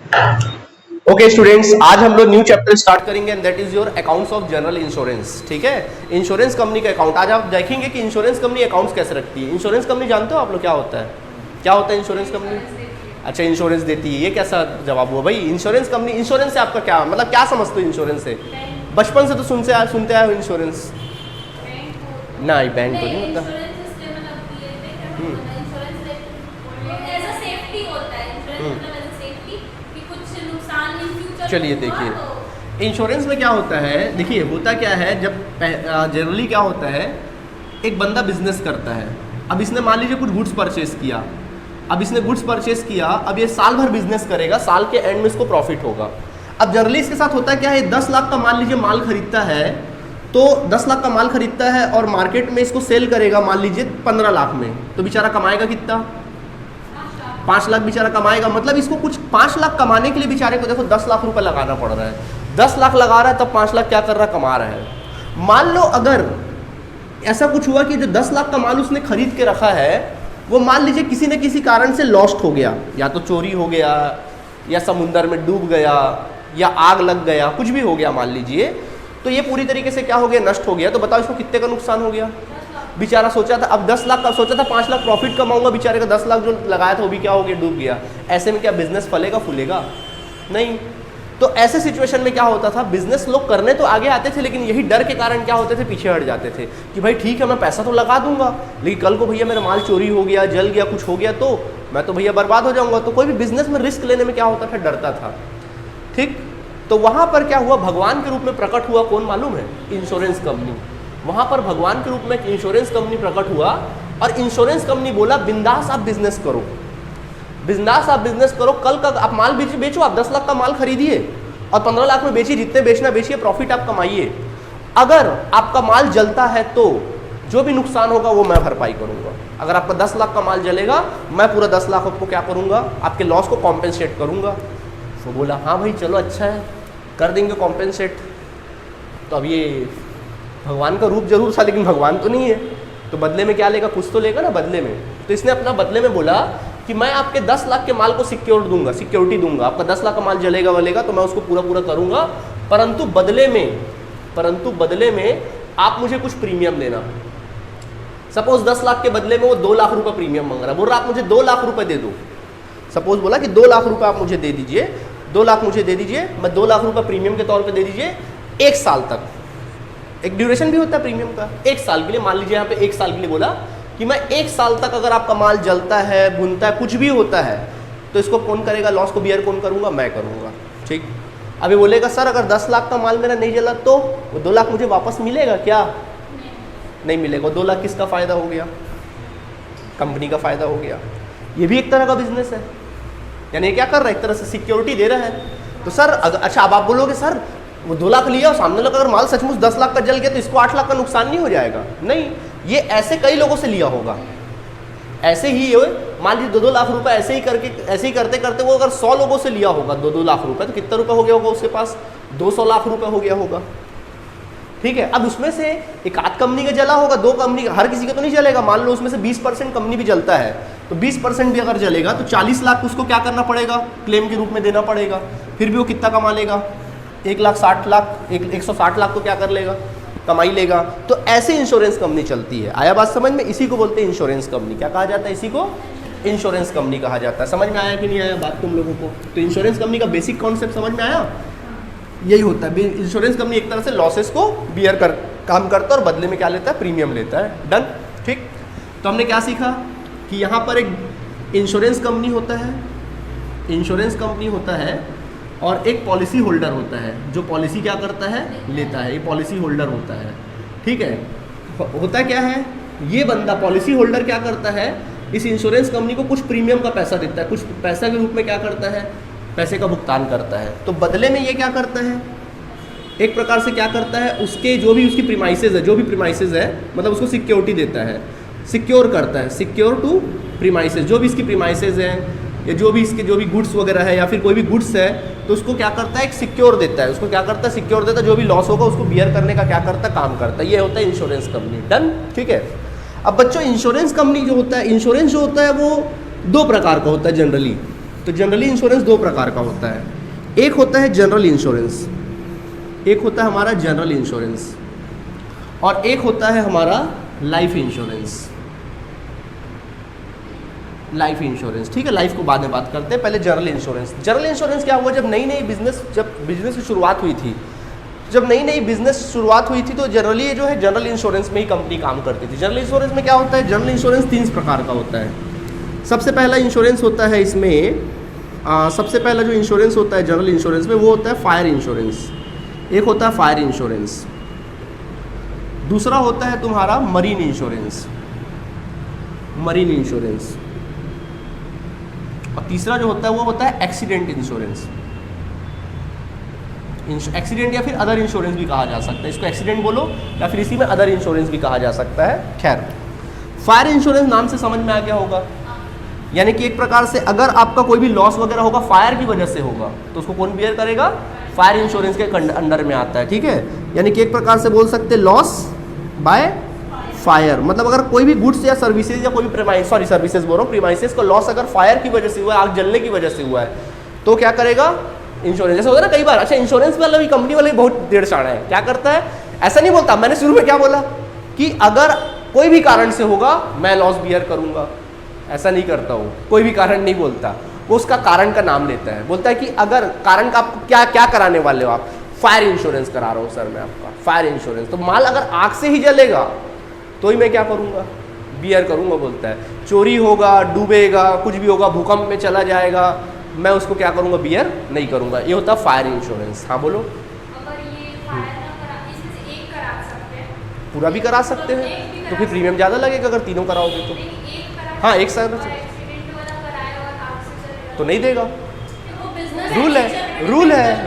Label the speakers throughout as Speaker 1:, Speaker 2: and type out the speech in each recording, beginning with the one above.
Speaker 1: Okay students, आज हम लोग न्यू चैप्टर स्टार्ट करेंगे and that is your accounts of general insurance. ठीक है, इंश्योरेंस कंपनी का अकाउंट। आज आप देखेंगे कि इंश्योरेंस कंपनी अकाउंट्स कैसे रखती है। इंश्योरेंस कंपनी जानते हो आप लोग क्या होता है? क्या होता है इंश्योरेंस कंपनी? अच्छा, इंश्योरेंस देती है। ये कैसा जवाब हुआ भाई? इंश्योरेंस कंपनी, इंश्योरेंस से आपका क्या मतलब, क्या समझते हो इंश्योरेंस से? बचपन से तो सुनते आए हो इंश्योरेंस। नहीं, बैंक तो नहीं होता। चलिए देखिए, इंश्योरेंस में क्या होता है। देखिए होता क्या है, जब जनरली क्या होता है, एक बंदा बिजनेस करता है। अब इसने मान लीजिए कुछ गुड्स परचेस किया। अब इसने गुड्स परचेस किया, अब ये साल भर बिजनेस करेगा, साल के एंड में इसको प्रॉफिट होगा। अब जनरली इसके साथ होता है क्या है, 10 लाख का मान लीजिए माल खरीदता है, तो 10 लाख का माल खरीदता है और मार्केट में इसको सेल करेगा मान लीजिए 15 लाख में, तो बेचारा कमाएगा कितना? 5 लाख बेचारा कमाएगा। मतलब इसको कुछ 5 लाख कमाने के लिए बेचारे को देखो 10 लाख रुपए लगाना पड़ रहा है। 10 लाख लगा रहा है तब 5 लाख क्या कर रहा है, कमा रहा है। मान लो अगर ऐसा कुछ हुआ कि जो 10 लाख का माल उसने खरीद के रखा है, वो मान लीजिए किसी न किसी कारण से लॉस्ट हो गया, या तो चोरी हो गया, या समुंदर में डूब गया, या आग लग गया, कुछ भी हो गया मान लीजिए, तो ये पूरी तरीके से क्या हो गया, नष्ट हो गया। तो बताओ इसको कितने का नुकसान हो गया? बेचारा सोचा था अब 10 लाख का, सोचा था 5 लाख प्रॉफिट कमाऊंगा, बेचारे का 10 लाख जो लगाया था वो भी क्या हो गया, डूब गया। ऐसे में क्या बिजनेस फलेगा फूलेगा? नहीं। तो ऐसे सिचुएशन में क्या होता था, बिजनेस लोग करने तो आगे आते थे, लेकिन यही डर के कारण क्या होते थे, पीछे हट जाते थे कि भाई ठीक है मैं पैसा तो लगा दूंगा, लेकिन कल को भैया मेरा माल चोरी हो गया, जल गया, कुछ हो गया तो मैं तो भैया बर्बाद हो जाऊंगा। तो कोई भी बिजनेस में रिस्क लेने में क्या होता था, डरता था। ठीक, तो वहां पर क्या हुआ, भगवान के रूप में प्रकट हुआ कौन मालूम है? Insurance company. वहां पर भगवान के रूप में इंश्योरेंस कंपनी प्रकट हुआ और इंश्योरेंस कंपनी बोला बिंदास आप बिजनेस करो, बिंदास आप बिजनेस करो। कल का आप माल बेचो, आप 10 लाख का माल खरीदिए और 15 लाख में बेचिए, जितने बेचना बेचिए, प्रॉफिट आप कमाइए। अगर आपका माल जलता है तो जो भी नुकसान होगा वो मैं भरपाई करूंगा। अगर आपका 10 लाख का माल जलेगा, मैं पूरा 10 लाख आपको क्या करूंगा, आपके लॉस को कॉम्पेंसेट करूंगा। तो बोला हाँ भाई चलो अच्छा है, कर देंगे कॉम्पेंसेट। तो अब ये भगवान का रूप जरूर था, लेकिन भगवान तो नहीं है, तो बदले में क्या लेगा, कुछ तो लेगा ना बदले में। तो इसने अपना बदले में बोला कि मैं आपके 10 लाख के माल को सिक्योरिटी दूंगा। आपका 10 लाख का माल जलेगा वलेगा तो मैं उसको पूरा करूंगा, परंतु बदले में आप मुझे कुछ प्रीमियम देना। सपोज 10 लाख के बदले में वो 2 लाख रुपए प्रीमियम मांग रहा है, बोल रहा आप मुझे 2 लाख रुपए दे दो। सपोज बोला कि 2 लाख रुपए आप मुझे दे दीजिए, 2 लाख मुझे दे दीजिए, मैं 2 लाख रुपए प्रीमियम के तौर पे दे दीजिए 1 साल तक। एक ड्यूरेशन भी होता है प्रीमियम का, 1 साल के लिए। मान लीजिए यहाँ पे 1 साल के लिए बोला कि मैं 1 साल तक अगर आपका माल जलता है, भुनता है, कुछ भी होता है, तो इसको कौन करेगा, लॉस को बियर कौन करूंगा, मैं करूंगा। ठीक, अभी बोलेगा सर अगर 10 लाख का माल मेरा नहीं जला तो वो 2 लाख मुझे वापस मिलेगा क्या? नहीं मिलेगा। 2 लाख किसका फायदा हो गया? कंपनी का फायदा हो गया। ये भी एक तरह का बिजनेस है, यानी क्या कर रहा है, एक तरह से सिक्योरिटी दे रहा है। तो सर अच्छा अब आप बोलोगे सर वो 2 लाख लिया और सामने लगा अगर माल सचमुच 10 लाख का जल गया तो इसको 8 लाख का नुकसान नहीं हो जाएगा? नहीं, ये ऐसे कई लोगों से लिया होगा। ऐसे ही मान लीजिए 2-2 लाख रुपए ऐसे ही करते करते वो अगर 100 लोगों से लिया होगा 2-2 लाख रुपए, तो कितना रुपए हो गया होगा उसके पास? 200 लाख रुपए हो गया होगा। ठीक है, अब उसमें से एक आध कंपनी का जला होगा, 2 कंपनी का, हर किसी का तो नहीं जलेगा। मान लो उसमें से 20% कंपनी भी जलता है, तो 20% भी अगर जलेगा तो 40 लाख उसको क्या करना पड़ेगा, क्लेम के रूप में देना पड़ेगा। फिर भी वो कितना कमा लेगा, 160 लाख को क्या कर लेगा, कमाई लेगा। तो ऐसे इंश्योरेंस कंपनी चलती है। आया बात समझ में? इसी को बोलते हैं इंश्योरेंस कंपनी। क्या कहा जाता है? इसी को इंश्योरेंस कंपनी कहा जाता है। समझ में आया कि नहीं आया बात तुम लोगों को? तो इंश्योरेंस कंपनी का बेसिक कॉन्सेप्ट समझ में आया? यही होता है, इंश्योरेंस कंपनी एक तरह से लॉसेस को बियर कर काम करता है और बदले में क्या लेता है, प्रीमियम लेता है। डन। ठीक, तो हमने क्या सीखा कि यहाँ पर एक इंश्योरेंस कंपनी होता है और एक पॉलिसी होल्डर होता है, जो पॉलिसी क्या करता है, लेता है। ये पॉलिसी होल्डर होता है। ठीक है, होता क्या है, ये बंदा पॉलिसी होल्डर क्या करता है, इस इंश्योरेंस कंपनी को कुछ प्रीमियम का पैसा देता है, कुछ पैसा के रूप में क्या करता है, पैसे का भुगतान करता है। तो बदले में ये क्या करता है, एक प्रकार से क्या करता है, उसके जो भी उसकी प्रीमाइसेस है मतलब उसको सिक्योरिटी देता है, सिक्योर करता है, सिक्योर टू प्रीमाइसेस। जो भी इसकी प्रीमाइसेस हैं या जो भी गुड्स वगैरह है या फिर कोई भी गुड्स है, तो उसको क्या करता है, एक सिक्योर देता है। उसको क्या करता है, सिक्योर देता है। जो भी लॉस होगा उसको बियर करने का क्या करता है, काम करता है। ये होता है इंश्योरेंस कंपनी। डन। ठीक है, अब बच्चों इंश्योरेंस कंपनी जो होता है, इंश्योरेंस जो होता है वो 2 प्रकार का होता है जनरली। तो जनरली इंश्योरेंस दो प्रकार का होता है, एक होता है जनरल इंश्योरेंस, एक होता है हमारा जनरल इंश्योरेंस, और एक होता है हमारा लाइफ इंश्योरेंस। लाइफ इंश्योरेंस, ठीक है, लाइफ को बाद में बात करते हैं, पहले जनरल इंश्योरेंस। जनरल इंश्योरेंस क्या हुआ, जब बिजनेस की शुरुआत हुई थी, जब नई बिजनेस शुरुआत हुई थी तो जनरली ये जो है जनरल इंश्योरेंस में ही कंपनी काम करती थी। जनरल इंश्योरेंस में क्या होता है, जनरल इंश्योरेंस 3 प्रकार का होता है। सबसे पहला इंश्योरेंस होता है इसमें, सबसे पहला जो इंश्योरेंस होता है जनरल इंश्योरेंस में वो होता है फायर इंश्योरेंस। एक होता है फायर इंश्योरेंस, दूसरा होता है तुम्हारा मरीन इंश्योरेंस, मरीन इंश्योरेंस, और तीसरा जो होता है वो होता है एक्सीडेंट इंश्योरेंस। एक्सीडेंट या फिर अदर इंश्योरेंस भी कहा जा सकता है, इसको एक्सीडेंट बोलो या फिर इसी में अदर इंश्योरेंस भी कहा जा सकता है। खैर, फायर इंश्योरेंस नाम से समझ में आ गया होगा, यानी कि एक प्रकार से अगर आपका कोई भी लॉस वगैरह होगा फायर की वजह से होगा तो उसको कौन बियर करेगा, फायर इंश्योरेंस के अंडर में आता है, ठीक है। यानी कि एक प्रकार से बोल सकते लॉस बाय फायर, मतलब अगर कोई भी गुड्स या सर्विसेज या कोई भी सर्विसेज बोल रहा हूँ, प्रीमाइसेस का लॉस अगर फायर की वजह से हुआ है, आग जलने की वजह से हुआ है, तो क्या करेगा इंश्योरेंस। जैसे होता है ना कई बार, अच्छा इंश्योरेंस वाला भी कंपनी वाले बहुत डेढ़ साड़ा है, क्या करता है, ऐसा नहीं बोलता, मैंने शुरू में क्या बोला कि अगर कोई भी कारण से होगा मैं लॉस बियर करूंगा, ऐसा नहीं करता हूँ, कोई भी कारण नहीं बोलता, वो उसका कारण का नाम लेता है, बोलता है कि अगर कारण का आपको क्या क्या कराने वाले हो आप, फायर इंश्योरेंस करा रहा हूँ सर मैं आपका फायर इंश्योरेंस, तो माल अगर आग से ही जलेगा तो ही मैं क्या करूँगा, बियर करूँगा, बोलता है। चोरी होगा, डूबेगा, कुछ भी होगा, भूकंप में चला जाएगा, मैं उसको क्या करूँगा, बियर नहीं करूँगा, ये होता है फायर इंश्योरेंस। हाँ बोलो।
Speaker 2: अगर ये फायर ना करा, इसमें से एक करा सकते हैं,
Speaker 1: पूरा भी करा सकते हैं तो फिर प्रीमियम ज़्यादा लगेगा अगर तीनों कराओगे तो।
Speaker 2: एक करा,
Speaker 1: हाँ, एक साथ
Speaker 2: एक्सीडेंट वाला कराया और आग से जलेगा
Speaker 1: तो नहीं देगा,
Speaker 2: वो बिजनेस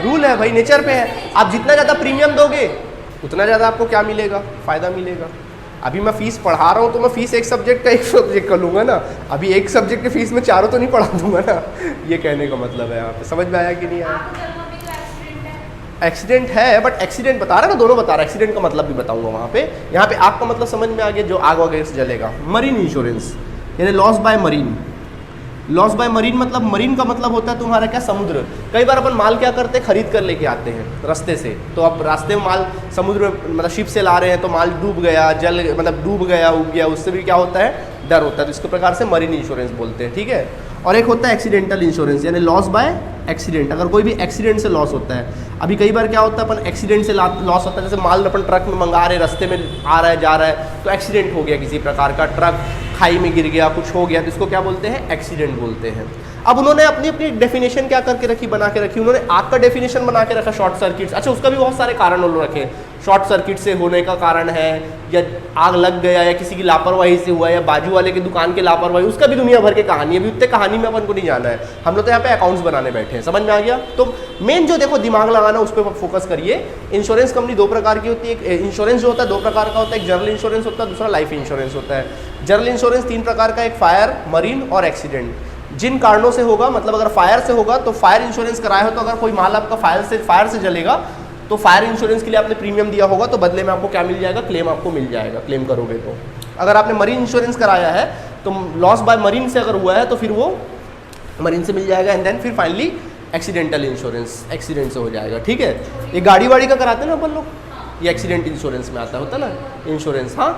Speaker 1: रूल है भाई, नेचर पे है। आप जितना ज़्यादा प्रीमियम दोगे उतना ज़्यादा आपको क्या मिलेगा, फ़ायदा मिलेगा। अभी मैं फीस पढ़ा रहा हूँ तो मैं फीस एक सब्जेक्ट का एक सब्जेक्ट कर लूँगा ना, अभी एक सब्जेक्ट की फीस में चारों तो नहीं पढ़ा दूंगा ना, ये कहने का मतलब है। यहाँ पे समझ में आया कि नहीं आया। एक्सीडेंट है, बट एक्सीडेंट बता रहा है ना, दोनों बता रहा है, एक्सीडेंट का मतलब भी बताऊंगा वहाँ पे। यहाँ पे आग का मतलब समझ में आ गया, जो आग वगैरह से जलेगा। मरीन इंश्योरेंस यानी loss by marine. Loss by marine मतलब, मरीन का मतलब होता है तुम्हारा क्या, समुद्र। कई बार अपन माल क्या करते हैं, खरीद कर लेके आते हैं रास्ते से, तो अब रास्ते में माल समुद्र में मतलब शिप से ला रहे हैं तो माल डूब गया, जल मतलब डूब गया, उग गया, उससे भी क्या होता है, डर होता है, तो इसको प्रकार से मरीन इंश्योरेंस बोलते हैं, ठीक है। और एक होता है एक्सीडेंटल इंश्योरेंस यानी लॉस बाय एक्सीडेंट, अगर कोई भी एक्सीडेंट से लॉस होता है। अभी कई बार क्या होता है, अपन एक्सीडेंट से लॉस होता है, जैसे माल अपन ट्रक में मंगा रहे, रास्ते में आ रहा है जा रहा है, तो एक्सीडेंट हो गया किसी प्रकार का, ट्रक खाई में गिर गया, कुछ हो गया, तो इसको क्या बोलते हैं, एक्सीडेंट बोलते हैं। अब उन्होंने अपनी अपनी डेफिनेशन क्या करके रखी, बना के रखी, उन्होंने आग का डेफिनेशन बना के रखा, शॉर्ट सर्किट। अच्छा, उसका भी बहुत सारे कारण उन्होंने रखे, शॉर्ट सर्किट से होने का कारण है, या आग लग गया, या किसी की लापरवाही से हुआ, या बाजू वाले की दुकान की लापरवाही, उसका भी दुनिया भर की कहानी है। अभी उतने कहानी में अपन को नहीं जाना है, हम लोग तो यहाँ पे अकाउंट्स बनाने बैठे हैं, समझ में आ गया। तो मेन जो देखो दिमाग लगाना उस पर फोकस करिए। इंश्योरेंस कंपनी दो प्रकार की होती है, एक इंश्योरेंस जो होता है दो प्रकार का होता है, एक जनरल इंश्योरेंस होता है, दूसरा लाइफ इंश्योरेंस होता है। जनरल इंश्योरेंस 3 प्रकार का, एक फायर, मरीन और एक्सीडेंट। जिन कारणों से होगा, मतलब अगर फायर से होगा तो फायर इंश्योरेंस कराया हो, तो अगर कोई माल आपका फायर से जलेगा तो फायर इंश्योरेंस के लिए आपने प्रीमियम दिया होगा, तो बदले में आपको क्या मिल जाएगा, क्लेम आपको मिल जाएगा, क्लेम करोगे तो। अगर आपने मरीन इंश्योरेंस कराया है तो लॉस बाय मरीन से अगर हुआ है तो फिर वो मरीन से मिल जाएगा, एंड देन फिर फाइनली एक्सीडेंटल इंश्योरेंस, एक्सीडेंट से हो जाएगा, ठीक है। ये गाड़ी वाड़ी का कराते हैं ना अपन लोग, ये एक्सीडेंट इंश्योरेंस में आता होता ना इंश्योरेंस। हाँ,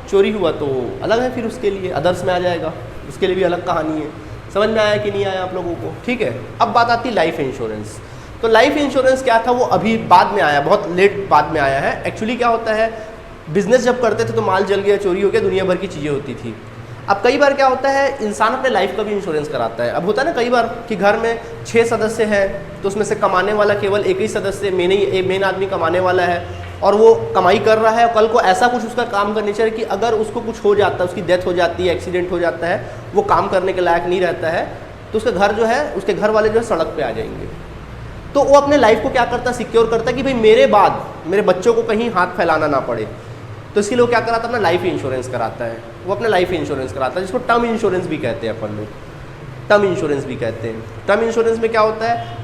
Speaker 1: चोरी हुआ तो अलग है, फिर उसके लिए अदर्स में आ जाएगा, उसके लिए भी अलग कहानी है। समझ में आया कि नहीं आया आप लोगों को, ठीक है। अब बात आती है लाइफ इंश्योरेंस। तो लाइफ इंश्योरेंस क्या था, वो अभी बाद में आया, बहुत लेट बाद में आया है। एक्चुअली क्या होता है, बिजनेस जब करते थे तो माल जल गया, चोरी हो गया, दुनिया भर की चीज़ें होती थी। अब कई बार क्या होता है, इंसान अपने लाइफ का भी इंश्योरेंस कराता है। अब होता है ना कई बार कि घर में 6 सदस्य हैं, तो उसमें से कमाने वाला केवल एक ही सदस्य, मेन आदमी कमाने वाला है, और वो कमाई कर रहा है, और कल को ऐसा कुछ उसका काम का नेचर है कि अगर उसको कुछ हो जाता है, उसकी डेथ हो जाती है, एक्सीडेंट हो जाता है, वो काम करने के लायक नहीं रहता है, तो उसका घर जो है, उसके घर वाले जो है सड़क पे आ जाएंगे। तो वो अपने लाइफ को क्या करता है, सिक्योर करता है कि भाई मेरे बाद मेरे बच्चों को कहीं हाथ फैलाना ना पड़े, तो इसके लिए वो क्या कराता है, अपना लाइफ इंश्योरेंस कराता है। वो अपना लाइफ इंश्योरेंस कराता है, जिसको टर्म इंश्योरेंस भी कहते हैं अपन लोग, टर्म इंश्योरेंस भी कहते हैं। टर्म इंश्योरेंस में क्या होता है,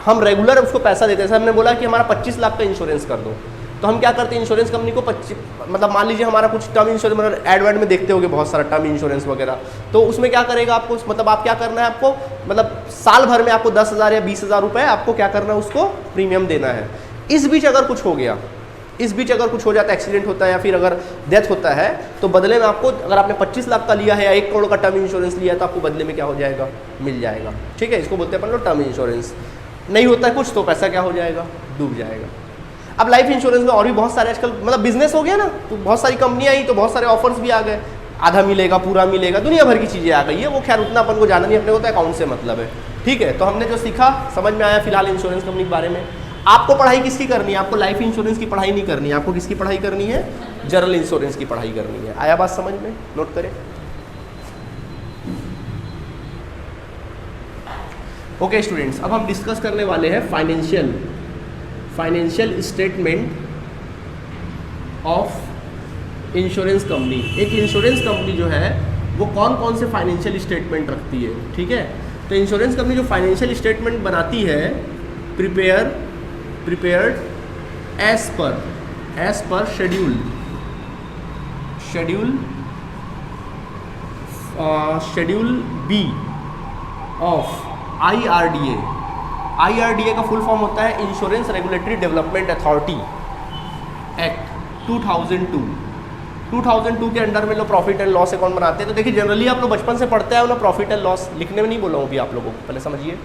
Speaker 1: हम रेगुलर उसको पैसा देते हैं। जैसे हमने बोला कि हमारा 25 लाख का इंश्योरेंस कर दो, तो हम क्या करते हैं, इंश्योरेंस कंपनी को 25, मतलब मान लीजिए हमारा कुछ टर्म इंश्योरेंस, मतलब एडवर्ट में देखते होगे बहुत सारा टर्म इंश्योरेंस वगैरह, तो उसमें क्या करेगा आपको, मतलब आप क्या करना है, आपको मतलब साल भर में आपको 10,000 या 20,000 रुपये आपको क्या करना है, उसको प्रीमियम देना है। इस बीच अगर कुछ हो गया, इस बीच अगर कुछ हो जाता है, एक्सीडेंट होता है या फिर अगर डेथ होता है, तो बदले में आपको, अगर आपने 25 लाख का लिया है या 1 करोड़ का टर्म इंश्योरेंस लिया है, तो आपको बदले में क्या हो जाएगा, मिल जाएगा। ठीक है, इसको बोलते हैं अपन लोग टर्म इंश्योरेंस। नहीं होता है कुछ तो पैसा क्या हो जाएगा, डूब जाएगा। अब लाइफ इंश्योरेंस में और भी बहुत सारे आजकल मतलब बिजनेस हो गया ना, तो बहुत सारी कंपनियां आई, तो बहुत सारे ऑफर्स भी आ गए, आधा मिलेगा, पूरा मिलेगा, दुनिया भर की चीज़ें आ गई है। वो खैर उतना अपन को जाना नहीं, अपने को तो अकाउंट से मतलब है। ठीक है, तो हमने जो सीखा समझ में आया फिलहाल इंश्योरेंस कंपनी के बारे में। आपको पढ़ाई किसकी करनी है, आपको लाइफ इंश्योरेंस की पढ़ाई नहीं करनी है, आपको किसकी पढ़ाई करनी है, जनरल इंश्योरेंस की पढ़ाई करनी है। आया बात समझ में, नोट करें। ओके स्टूडेंट्स, अब हम डिस्कस करने वाले हैं financial statement of insurance company. एक इंश्योरेंस कंपनी जो है वो कौन कौन से फाइनेंशियल स्टेटमेंट रखती है। ठीक है, तो इंश्योरेंस कंपनी जो फाइनेंशियल स्टेटमेंट बनाती है, prepared as per schedule B of IRDA का फुल फॉर्म होता है insurance regulatory development authority act 2002 के अंडर में लोग प्रॉफिट एंड लॉस अकाउंट बनाते हैं। तो देखिए जनरली आप लोग बचपन से पढ़ते हैं ना, प्रॉफिट एंड लॉस लिखने में नहीं बोला हूँ अभी आप लोगों को, पहले समझिए।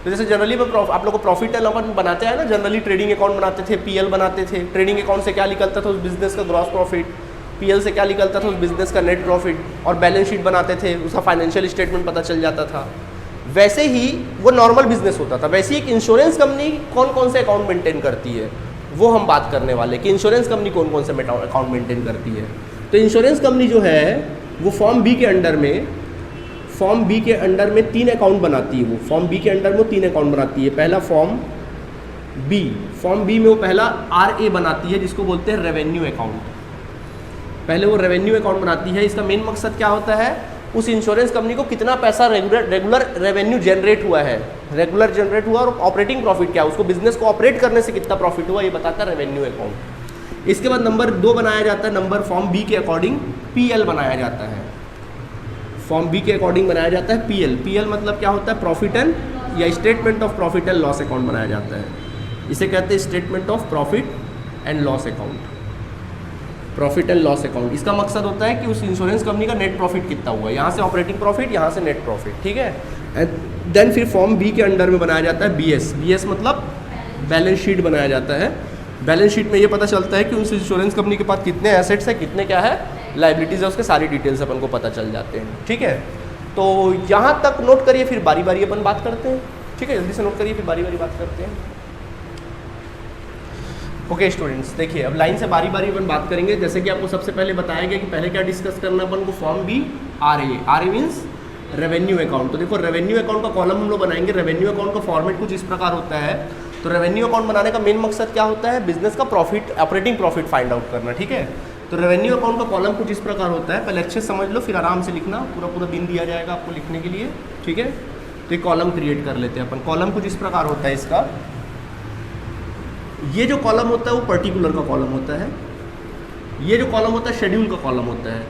Speaker 1: तो जैसे जनरली आप लोग को प्रॉफिट एंड लॉस बनाते हैं ना, जनरली ट्रेडिंग अकाउंट बनाते थे, PL बनाते थे। ट्रेडिंग अकाउंट से क्या निकलता था, उस बिजनेस का ग्रॉस प्रॉफिट, PL से क्या निकलता था, उस बिजनेस का नेट प्रॉफिट, और बैलेंस शीट बनाते थे, उसका फाइनेंशियल स्टेटमेंट पता चल जाता था। वैसे ही वो नॉर्मल बिजनेस होता था, वैसे ही एक इंश्योरेंस कंपनी कौन कौन से अकाउंट मेंटेन करती है, वो हम बात करने वाले कि इंश्योरेंस कंपनी कौन कौन से अकाउंट मेंटेन करती है। तो इंश्योरेंस कंपनी जो है वो फॉर्म बी के अंडर में 3 अकाउंट बनाती है। वो फॉर्म बी के अंडर में 3 अकाउंट बनाती है। पहला फॉर्म बी में वो पहला RA बनाती है, जिसको बोलते हैं रेवेन्यू अकाउंट। पहले वो रेवेन्यू अकाउंट बनाती है। इसका मेन मकसद क्या होता है, उस इंश्योरेंस कंपनी को कितना पैसा रेगुलर रेवेन्यू जनरेट हुआ है, और ऑपरेटिंग प्रॉफिट क्या है, उसको बिजनेस को ऑपरेट करने से कितना प्रॉफिट हुआ, ये बताता है रेवेन्यू अकाउंट। इसके बाद नंबर 2 बनाया जाता है, नंबर फॉर्म बी के अकॉर्डिंग PL बनाया जाता है। फॉर्म बी के अकॉर्डिंग बनाया जाता है PL मतलब क्या होता है, प्रॉफिट एंड या statement of profit and loss account बनाया जाता है। इसे कहते हैं statement of profit and loss account, profit and loss account. इसका मकसद होता है कि उस इंश्योरेंस कंपनी का नेट प्रॉफिट कितना हुआ है, यहाँ से ऑपरेटिंग प्रॉफिट, यहाँ से नेट प्रॉफिट। ठीक है, एंड देन फिर फॉर्म बी के अंडर में बनाया जाता है BS मतलब बैलेंस शीट बनाया जाता है। बैलेंस शीट में ये पता चलता है कि उस इंश्योरेंस कंपनी के पास कितने एसेट्स है, कितने क्या है लाइबिलिटीज़ है, उसके सारी डिटेल्स अपन को पता चल जाते हैं। ठीक है, तो यहाँ तक नोट करिए, फिर बारी बारी अपन बात करते हैं। ठीक है, जल्दी से नोट करिए, फिर बारी बारी बात करते हैं। ओके स्टूडेंट्स, देखिए अब लाइन से बारी बारी अपन बात करेंगे। जैसे कि आपको सबसे पहले बताया गया कि पहले क्या डिस्कस करना अपन को, form B RA means revenue account. तो देखो रेवेन्यू अकाउंट का कॉलम हम लोग बनाएंगे। रेवेन्यू अकाउंट का फॉर्मेट कुछ इस प्रकार होता है। तो रेवेन्यू अकाउंट बनाने का मेन मकसद क्या होता है, बिजनेस का profit, operating profit find out करना। ठीक है, तो रेवेन्यू अकाउंट का कॉलम कुछ इस प्रकार होता है। पहले अच्छे से समझ लो, फिर आराम से लिखना, पूरा दिन दिया जाएगा आपको लिखने के लिए। ठीक है, तो एक कॉलम क्रिएट कर लेते हैं अपन। कॉलम कुछ इस प्रकार होता है इसका। ये जो कॉलम होता है वो पर्टिकुलर का कॉलम होता है, ये जो कॉलम होता है शेड्यूल का कॉलम होता है।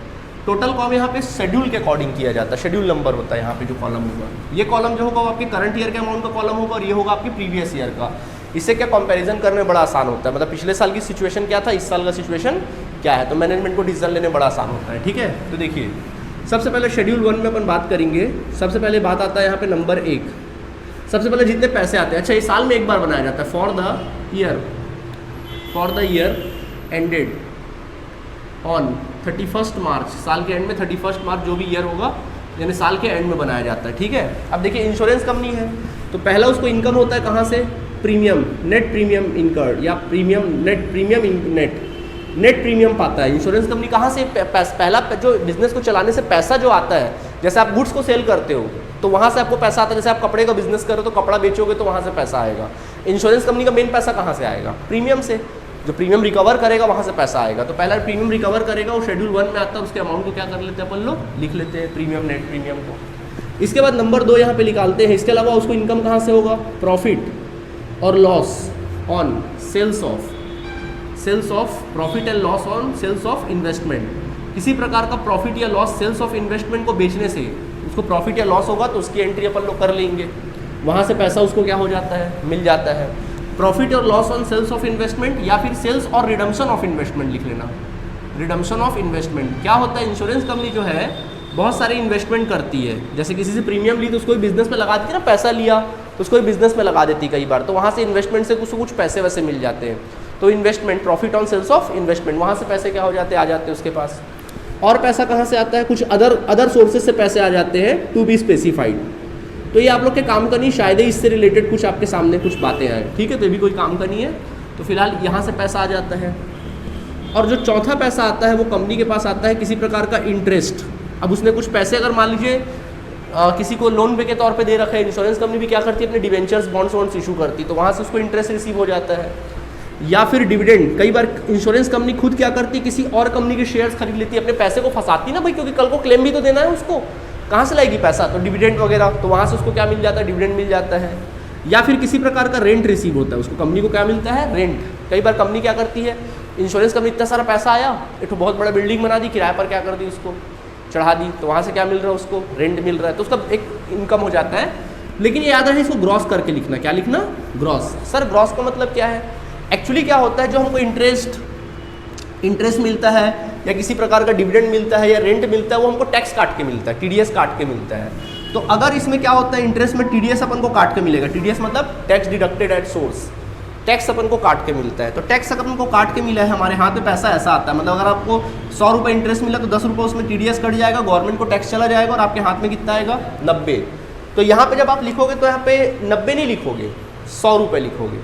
Speaker 1: टोटल कॉलम यहाँ पे शेड्यूल के अकॉर्डिंग किया जाता है, शेड्यूल नंबर होता है यहाँ पे जो कॉलम होगा। ये कॉलम जो होगा वो आपके करंट ईयर के अमाउंट का कॉलम होगा, और ये होगा आपके प्रीवियस ईयर का। इससे क्या कंपैरिजन करने में बड़ा आसान होता है, मतलब पिछले साल की सिचुएशन क्या था, इस साल का सिचुएशन क्या है, तो मैनेजमेंट को डिसीजन लेने में बड़ा आसान होता है। ठीक है, तो देखिए सबसे पहले शेड्यूल 1 में अपन बात करेंगे। सबसे पहले बात आता है यहाँ पे नंबर 1। सबसे पहले जितने पैसे आते हैं, अच्छा ये साल में एक बार बनाया जाता है, for the year ended on 31 मार्च। साल के एंड में 31 मार्च जो भी ईयर होगा, यानी साल के एंड में बनाया जाता है। ठीक है, अब देखिए इंश्योरेंस कंपनी है, तो पहला उसको इनकम होता है कहाँ से, प्रीमियम, नेट प्रीमियम इनकर्ड या नेट प्रीमियम पाता है इंश्योरेंस कंपनी। कहाँ से पहला जो बिजनेस को चलाने से पैसा जो आता है, जैसे आप गुड्स को सेल करते हो तो वहाँ से आपको पैसा आता है। जैसे आप कपड़े का बिजनेस करो तो कपड़ा बेचोगे तो वहाँ से पैसा आएगा। इंश्योरेंस कंपनी का मेन पैसा कहाँ से आएगा, प्रीमियम से। जो प्रीमियम रिकवर करेगा वहाँ से पैसा आएगा। तो पहला प्रीमियम रिकवर करेगा, वो शेड्यूल 1 में आता है, उसके अमाउंट को क्या कर लेते हैं अपन लोग, लिख लेते हैं प्रीमियम, नेट प्रीमियम को। इसके बाद नंबर 2 यहाँ पे निकालते हैं। इसके अलावा उसको इनकम कहाँ से होगा, प्रॉफिट और loss on sales sales of profit and loss on sales of investment. किसी प्रकार का प्रॉफिट या लॉस सेल्स ऑफ इन्वेस्टमेंट को बेचने से उसको प्रॉफिट या लॉस होगा तो उसकी एंट्री अपन लोग कर लेंगे, वहाँ से पैसा उसको क्या हो जाता है, मिल जाता है। प्रॉफिट और loss on sales of investment या फिर सेल्स और रिडम्पशन ऑफ इन्वेस्टमेंट लिख लेना। रिडम्पशन ऑफ इन्वेस्टमेंट क्या होता है, इंश्योरेंस कंपनी जो है बहुत सारे इन्वेस्टमेंट करती है, जैसे किसी से प्रीमियम ली तो उसको बिजनेस में लगा देती है ना, पैसा लिया तो उसको बिजनेस में लगा देती कई बार, तो वहाँ से इन्वेस्टमेंट से कुछ पैसे वैसे मिल जाते हैं। तो investment profit on sales of investment, वहाँ से पैसे क्या हो जाते हैं, आ जाते हैं उसके पास। और पैसा कहाँ से आता है, कुछ अदर सोर्सेज से पैसे आ जाते हैं, टू बी स्पेसिफाइड। तो ये आप लोग के काम करनी, शायद ही इससे रिलेटेड कुछ आपके सामने कुछ बातें आए, ठीक है, तो ये भी कोई काम करनी है। तो फिलहाल यहाँ से पैसा आ जाता है। और जो चौथा पैसा आता है वो कंपनी के पास आता है किसी प्रकार का इंटरेस्ट। अब उसने कुछ पैसे अगर मान लीजिए किसी को लोन पे के तौर पे दे रखे हैं, इंश्योरेंस कंपनी भी क्या करती है, अपने डिवेंचर्स बॉन्ड्स इशू करती, तो वहाँ से उसको इंटरेस्ट रिसीव हो जाता है। या फिर डिविडेंड, कई बार इंश्योरेंस कंपनी खुद क्या करती है, किसी और कंपनी के शेयर्स खरीद लेती है, अपने पैसे को फंसाती ना भाई, क्योंकि कल को क्लेम भी तो देना है उसको, कहाँ से लाएगी पैसा, तो डिविडेंड वगैरह, तो वहाँ से उसको क्या मिल जाता है, डिविडेंड मिल जाता है। या फिर किसी प्रकार का रेंट रिसीव होता है, उसको कंपनी को क्या मिलता है, रेंट। कई बार कंपनी क्या करती है, इंश्योरेंस कंपनी इतना सारा पैसा आया, एक तो बहुत बड़ा बिल्डिंग बना दी, किराए पर क्या कर दी, उसको चढ़ा दी, तो वहाँ से क्या मिल रहा है, उसको रेंट मिल रहा है, तो उसका एक इनकम हो जाता है। लेकिन ये याद रहे इसको ग्रॉस करके लिखना। क्या लिखना, ग्रॉस। सर ग्रॉस का मतलब क्या है, एक्चुअली क्या होता है, जो हमको इंटरेस्ट मिलता है या किसी प्रकार का डिविडेंड मिलता है या रेंट मिलता है, वो हमको टैक्स काट के मिलता है, टीडीएस काट के मिलता है। तो अगर इसमें क्या होता है, इंटरेस्ट में टीडीएस अपन को काट के मिलेगा, टीडीएस मतलब tax deducted at source, tax अपन को काट के मिलता है। तो टैक्स अपन को काट के मिला है, हमारे हाथ में पैसा ऐसा आता है, मतलब अगर आपको 100 रुपये इंटरेस्ट मिला तो 10 रुपये उसमें टीडीएस कट जाएगा, गवर्नमेंट को टैक्स चला जाएगा और आपके हाथ में कितना आएगा, 90। तो यहाँ पे जब आप लिखोगे तो यहाँ पे 90 नहीं लिखोगे, 100 रुपये लिखोगे।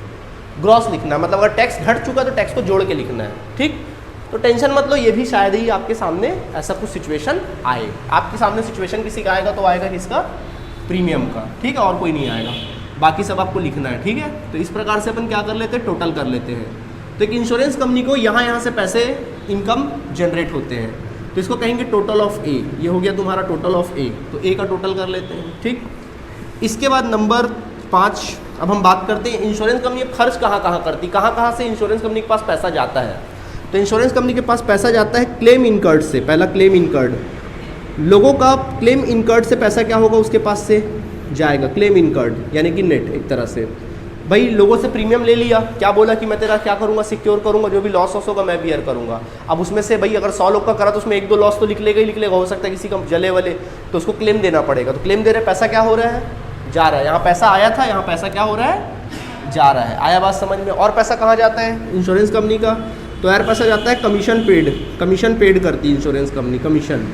Speaker 1: ग्रॉस लिखना है, मतलब अगर टैक्स घट चुका तो टैक्स को जोड़ के लिखना है, ठीक। तो टेंशन मत लो, ये भी शायद ही आपके सामने ऐसा कुछ सिचुएशन आए। आपके सामने सिचुएशन किसी का आएगा तो आएगा किसका, प्रीमियम का, ठीक है, और कोई नहीं आएगा, बाकी सब आपको लिखना है, ठीक है। तो इस प्रकार से अपन क्या कर लेते हैं, टोटल कर लेते हैं। तो एक इंश्योरेंस कंपनी को यहाँ से पैसे इनकम जनरेट होते हैं, तो इसको कहेंगे टोटल ऑफ ए। ये हो गया तुम्हारा टोटल ऑफ ए, तो ए का टोटल कर लेते हैं, ठीक। इसके बाद नंबर 5, अब हम बात करते हैं इंश्योरेंस कंपनी खर्च कहाँ करती, कहाँ से इंश्योरेंस कंपनी के पास पैसा जाता है। तो इंश्योरेंस कंपनी के पास पैसा जाता है क्लेम इनकर्ड से। पहला क्लेम इनकर्ड, लोगों का क्लेम इनकर्ड से पैसा क्या होगा, उसके पास से जाएगा क्लेम इनकर्ड, यानी कि नेट। एक तरह से भाई लोगों से प्रीमियम ले लिया, क्या बोला कि मैं तेरा क्या करूँगा, सिक्योर करूँगा, जो भी लॉस होगा मैं बियर करूँगा। अब उसमें से भाई अगर 100 लोग का करा तो उसमें 1-2 लॉस तो लिख लेगा, हो सकता है किसी का जले वाले, तो उसको क्लेम देना पड़ेगा। तो क्लेम दे रहे, पैसा क्या हो रहा है, जा रहा है। यहाँ पैसा आया था, यहाँ पैसा क्या हो रहा है, जा रहा है। आया बात समझ में। और पैसा कहाँ जाता है इंश्योरेंस कंपनी का, तो यार पैसा जाता है कमीशन पेड करती है इंश्योरेंस कंपनी, कमीशन।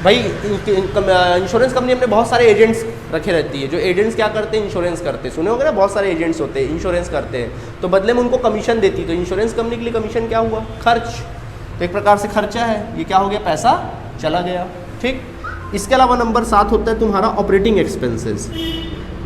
Speaker 1: भाई इंश्योरेंस कंपनी अपने बहुत सारे एजेंट्स रखे रहती है, जो एजेंट्स क्या करते हैं, इंश्योरेंस करते हैं, सुने होंगे ना, बहुत सारे एजेंट्स होते हैं, इंश्योरेंस करते हैं, तो बदले में उनको कमीशन देती है। तो इंश्योरेंस कंपनी के लिए कमीशन क्या हुआ, खर्च, तो एक प्रकार से खर्चा है, ये क्या हो गया, पैसा चला गया, ठीक। इसके अलावा नंबर 7 होता है तुम्हारा ऑपरेटिंग एक्सपेंसेस।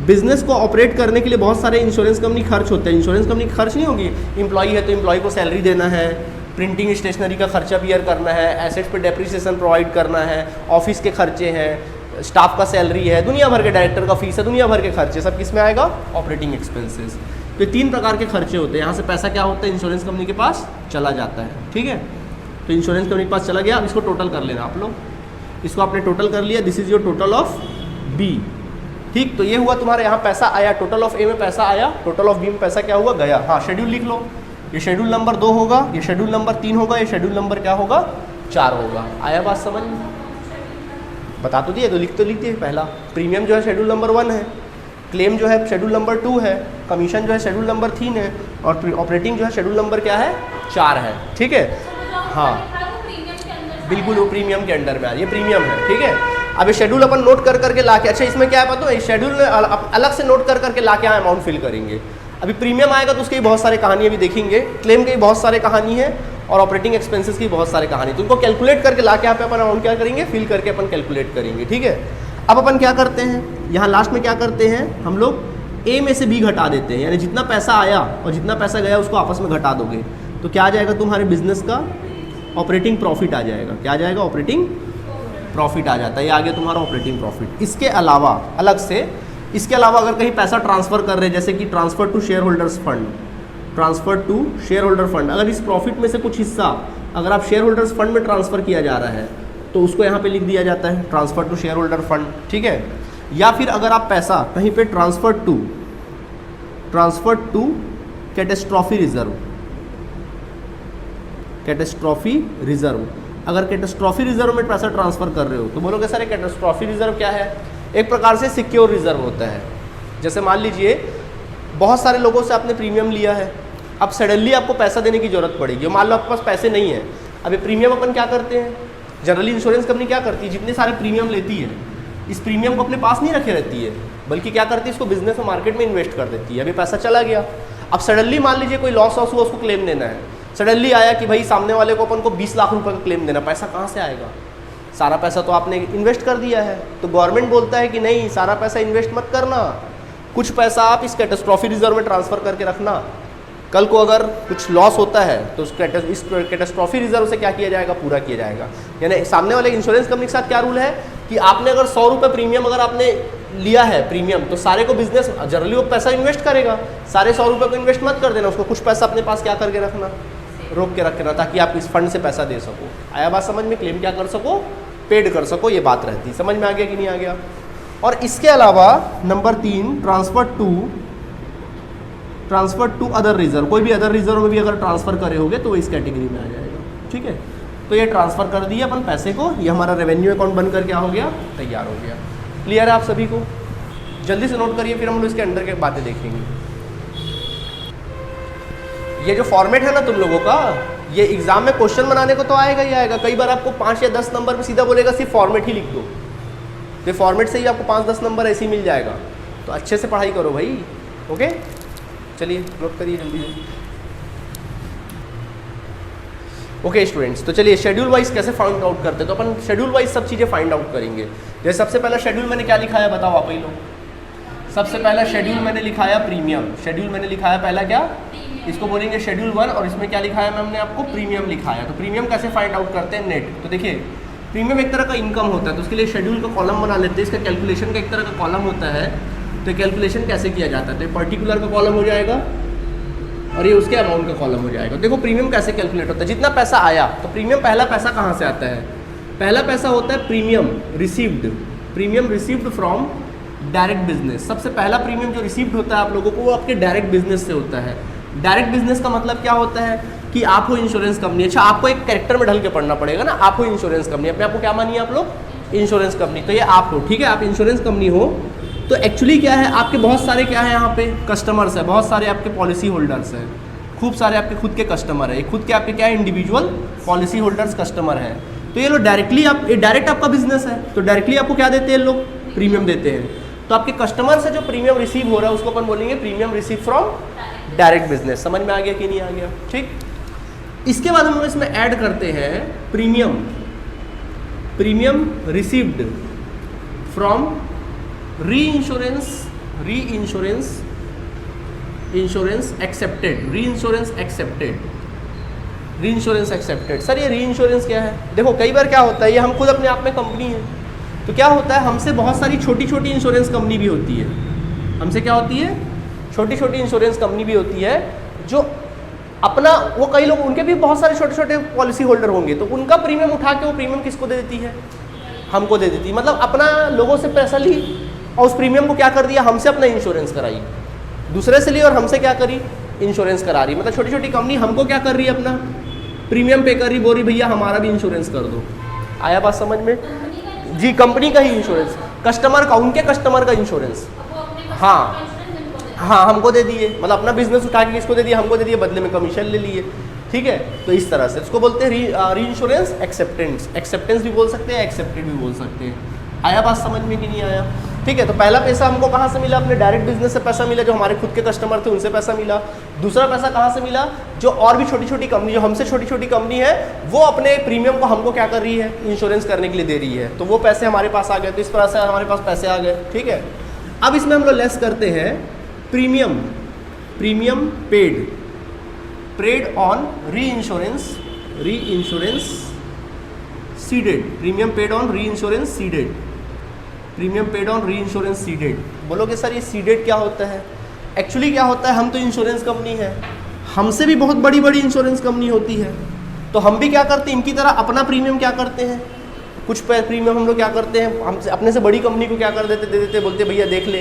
Speaker 1: बिजनेस को ऑपरेट करने के लिए बहुत सारे इंश्योरेंस कंपनी खर्च होते हैं। इंश्योरेंस कंपनी खर्च नहीं होगी, एम्प्लॉई है तो एम्प्लॉई को सैलरी देना है, प्रिंटिंग स्टेशनरी का खर्चा बियर करना है, एसेट्स पे डेप्रिसिएशन प्रोवाइड करना है, ऑफिस के खर्चे हैं, स्टाफ का सैलरी है, दुनिया भर के डायरेक्टर का फीस है, दुनिया भर के खर्चे, सब किस में आएगा, ऑपरेटिंग एक्सपेंसेस। तो 3 प्रकार के खर्चे होते हैं। यहाँ से पैसा क्या होता है, इंश्योरेंस कंपनी के पास चला जाता है, ठीक है। तो इंश्योरेंस कंपनी के पास चला गया, अब इसको टोटल कर लेना आप लोग, इसको आपने टोटल कर लिया, this is your total of B, ठीक। तो ये हुआ तुम्हारे यहाँ पैसा आया, टोटल ऑफ ए में पैसा आया, टोटल ऑफ बी में पैसा क्या हुआ, गया। हाँ, शेड्यूल लिख लो, ये शेड्यूल नंबर 2 होगा, ये शेड्यूल नंबर 3 होगा, ये शेड्यूल नंबर क्या होगा, 4 होगा। आया बात समझ में, बता तो दिए, तो लिख दिए। पहला प्रीमियम जो है शेड्यूल नंबर 1 है, क्लेम जो है शेड्यूल नंबर 2 है, कमीशन जो है शेड्यूल नंबर 3 है, और ऑपरेटिंग जो है शेड्यूल नंबर क्या है, 4 है, ठीक है। हाँ बिल्कुल, वो प्रीमियम के अंडर में आ रही है, प्रीमियम है, ठीक है। अब ये शेड्यूल अपन नोट कर करके ला के, अच्छा इसमें क्या है पता है, शेड्यूल में अलग से नोट कर करके ला के यहाँ अमाउंट फिल करेंगे। अभी प्रीमियम आएगा तो उसकी बहुत सारे कहानियाँ भी देखेंगे, क्लेम की बहुत सारे कहानी है, और ऑपरेटिंग एक्सपेंसेस की बहुत सारे कहानी। तो उनको कैलकुलेट करके ला के यहाँ पे अपन अमाउंट क्या करेंगे, फिल करके अपन कैलकुलेट करेंगे, ठीक है। अब अपन क्या करते हैं, यहाँ लास्ट में क्या करते हैं हम लोग, ए में से बी घटा देते हैं, यानी जितना पैसा आया और जितना पैसा गया उसको आपस में घटा दोगे, तो क्या आ जाएगा तुम्हारे बिजनेस का, ऑपरेटिंग प्रॉफिट आ जाएगा। क्या आ जाएगा, ऑपरेटिंग प्रॉफिट आ जाता है, ये आ गया तुम्हारा ऑपरेटिंग प्रॉफिट। इसके अलावा अलग से, इसके अलावा अगर कहीं पैसा ट्रांसफ़र कर रहे हैं, जैसे कि transfer to shareholders fund, transfer to shareholder fund. अगर इस प्रॉफिट में से कुछ हिस्सा अगर आप शेयर होल्डर्स फंड में ट्रांसफ़र किया जा रहा है तो उसको यहाँ पे लिख दिया जाता है transfer to shareholder fund, ठीक है। या फिर अगर आप पैसा कहीं पे ट्रांसफ़र टू कैटेस्ट्रॉफी रिजर्व, अगर कैटेस्ट्रॉफी रिजर्व में पैसा ट्रांसफ़र कर रहे हो तो बोलोगे सर कैटेस्ट्रॉफी रिजर्व क्या है? एक प्रकार से सिक्योर रिजर्व होता है। जैसे मान लीजिए बहुत सारे लोगों से आपने प्रीमियम लिया है, अब सडनली आपको पैसा देने की जरूरत पड़ेगी, मान लो आपके पास पैसे नहीं है। अब ये प्रीमियम अपन क्या करते हैं, जनरली इंश्योरेंस कंपनी क्या करती है, जितने सारे प्रीमियम लेती है इस प्रीमियम को अपने पास नहीं रखे रहती है, बल्कि क्या करती है इसको बिजनेस और मार्केट में इन्वेस्ट कर देती है। अभी पैसा चला गया, अब सडनली मान लीजिए कोई लॉस हुआ, उसको क्लेम देना है। सडनली आया कि भाई सामने वाले को अपन को 20 लाख रुपए का क्लेम देना, पैसा कहाँ से आएगा? सारा पैसा तो आपने इन्वेस्ट कर दिया है। तो गवर्नमेंट बोलता है कि नहीं, सारा पैसा इन्वेस्ट मत करना, कुछ पैसा आप इस कैटेस्ट्रॉफी रिजर्व में ट्रांसफ़र करके रखना। कल को अगर कुछ लॉस होता है तो इस कैटेस्ट्रॉफी रिजर्व से क्या किया जाएगा, पूरा किया जाएगा। यानी सामने वाले इंश्योरेंस कंपनी के साथ क्या रूल है कि आपने अगर 100 रुपये प्रीमियम अगर आपने लिया है प्रीमियम, तो सारे को बिजनेस जनरली वो पैसा इन्वेस्ट करेगा, सारे 100 रुपये को इन्वेस्ट मत कर देना, उसको कुछ पैसा अपने पास क्या करके रखना, रोक के रखना, ताकि आप इस फंड से पैसा दे सको। आया बात समझ में? क्लेम क्या कर सको, पेड कर सको, ये बात रहती है। समझ में आ गया कि नहीं आ गया? और इसके अलावा number 3 transfer to other reserve, कोई भी अदर रिजर्व में भी अगर ट्रांसफ़र करे होगे तो वो इस कैटेगरी में आ जाएगा, ठीक है। तो ये ट्रांसफ़र कर दिया अपन पैसे को, ये हमारा रेवेन्यू अकाउंट बनकर क्या हो गया, तैयार हो गया। क्लियर है आप सभी को? जल्दी से नोट करिए, फिर हम लोग इसके अंदर के बातें देखेंगे। ये जो फॉर्मेट है ना तुम लोगों का, ये एग्जाम में क्वेश्चन बनाने को तो आएगा ही आएगा। कई बार आपको 5 या 10 नंबर में सीधा बोलेगा सिर्फ फॉर्मेट ही लिख दो, तो फॉर्मेट से ही आपको 5-10 नंबर ऐसे ही मिल जाएगा। तो अच्छे से पढ़ाई करो भाई, ओके। चलिए नोट करिए जल्दी से। ओके स्टूडेंट्स, तो चलिए शेड्यूल वाइज कैसे फाइंड आउट करते हैं, तो अपन शेड्यूल वाइज सब चीज़ें फाइंड आउट करेंगे। जैसे सबसे पहला शेड्यूल मैंने क्या लिखा है, बताओ आप ही लोग। सबसे पहला शेड्यूल मैंने लिखाया प्रीमियम, शेड्यूल मैंने लिखाया पहला क्या, इसको बोलेंगे शेड्यूल 1, और इसमें क्या लिखाया मैम ने आपको, प्रीमियम लिखाया। तो प्रीमियम कैसे फाइंड आउट करते हैं, नेट। तो देखिए प्रीमियम एक तरह का इनकम होता है, तो उसके लिए शेड्यूल का कॉलम बना लेते हैं, इसका कैलकुलेशन का एक तरह का कॉलम होता है। तो कैलकुलेशन कैसे किया जाता है, तो पर्टिकुलर का कॉलम हो जाएगा और ये उसके अमाउंट का कॉलम हो जाएगा। देखो प्रीमियम कैसे कैलकुलेट होता है, जितना पैसा आया, तो प्रीमियम पहला पैसा कहाँ से आता है, पहला पैसा होता है premium received from direct business. सबसे पहला प्रीमियम जो रिसीव्ड होता है आप लोगों को, वो आपके डायरेक्ट बिजनेस से होता है। डायरेक्ट बिजनेस का मतलब क्या होता है कि आप हो इंश्योरेंस कंपनी, अच्छा आपको एक कैरेक्टर में ढल के पढ़ना पड़ेगा ना, आप हो इंश्योरेंस कंपनी, अपने आपको क्या मानिए आप लोग, इंश्योरेंस कंपनी। तो ये आप हो, ठीक है, आप इंश्योरेंस कंपनी हो। तो एक्चुअली क्या है, आपके बहुत सारे क्या है यहाँ पे कस्टमर्स है, बहुत सारे आपके पॉलिसी होल्डर्स हैं, खूब सारे आपके खुद के कस्टमर है, खुद के आपके क्या है इंडिविजुअल पॉलिसी होल्डर्स कस्टमर हैं। तो ये लोग डायरेक्टली डायरेक्ट आपका बिजनेस है, तो डायरेक्टली आपको क्या देते हैं लोग, प्रीमियम देते हैं। तो आपके कस्टमर से जो प्रीमियम रिसीव हो रहा है उसको अपन बोलेंगे premium receive from direct business. समझ में आ गया कि नहीं आ गया, ठीक। इसके बाद हम लोग इसमें ऐड करते हैं प्रीमियम रिसीव्ड फ्रॉम री इंश्योरेंस एक्सेप्टेड। सर ये री इंश्योरेंस क्या है, देखो कई बार क्या होता है, ये हम खुद अपने आप में कंपनी है, तो क्या होता है हमसे बहुत सारी छोटी छोटी इंश्योरेंस कंपनी भी होती है, हमसे क्या होती है, छोटी छोटी इंश्योरेंस कंपनी भी होती है, जो अपना वो कई लोग उनके भी बहुत सारे छोटे छोटे पॉलिसी होल्डर होंगे, तो उनका प्रीमियम उठा के वो प्रीमियम किसको दे देती है, हमको दे देती है। मतलब अपना लोगों से पैसा ली और उस प्रीमियम को क्या कर दिया, हमसे अपना इंश्योरेंस कराई, दूसरे से ली और हमसे क्या करी, इंश्योरेंस करा रही। मतलब छोटी छोटी कंपनी हमको क्या कर रही है, अपना प्रीमियम पे कर रही, बोल रही भैया हमारा भी इंश्योरेंस कर दो। आया बात समझ में? जी, कंपनी का ही इंश्योरेंस, कस्टमर का, उनके कस्टमर का इंश्योरेंस, हाँ हाँ हमको दे दिए, मतलब अपना बिजनेस उठा के किसको दे दिया, हमको दे दिए, बदले में कमीशन ले लिए, ठीक है। तो इस तरह से इसको बोलते हैं री इंश्योरेंस एक्सेप्टेंस भी बोल सकते हैं, एक्सेप्टेड भी बोल सकते हैं। आया बात समझ में कि नहीं आया? ठीक है। तो पहला पैसा हमको कहाँ से मिला, अपने डायरेक्ट बिजनेस से पैसा मिला, जो हमारे खुद के कस्टमर थे उनसे पैसा मिला। दूसरा पैसा कहाँ से मिला, जो और भी छोटी छोटी कंपनी, जो हमसे छोटी छोटी कंपनी है, वो अपने प्रीमियम को हमको क्या कर रही है, इंश्योरेंस करने के लिए दे रही है, तो वो पैसे हमारे पास आ गए। तो इस तरह से हमारे पास पैसे आ गए, ठीक है। अब इसमें हम लोग लेस करते हैं प्रीमियम पेड ऑन री insurance seeded, premium paid on री इंश्योरेंस सीडेड। बोलोगे सर ये सीडेड क्या होता है? एक्चुअली क्या होता है, हम तो इंश्योरेंस कंपनी है, हमसे भी बहुत बड़ी बड़ी इंश्योरेंस कंपनी होती है, तो हम भी क्या करते हैं, इनकी तरह अपना प्रीमियम क्या करते हैं, कुछ प्रीमियम हम लोग क्या करते हैं, हमसे अपने से बड़ी कंपनी को क्या कर देते, दे देते, बोलते भैया देख ले,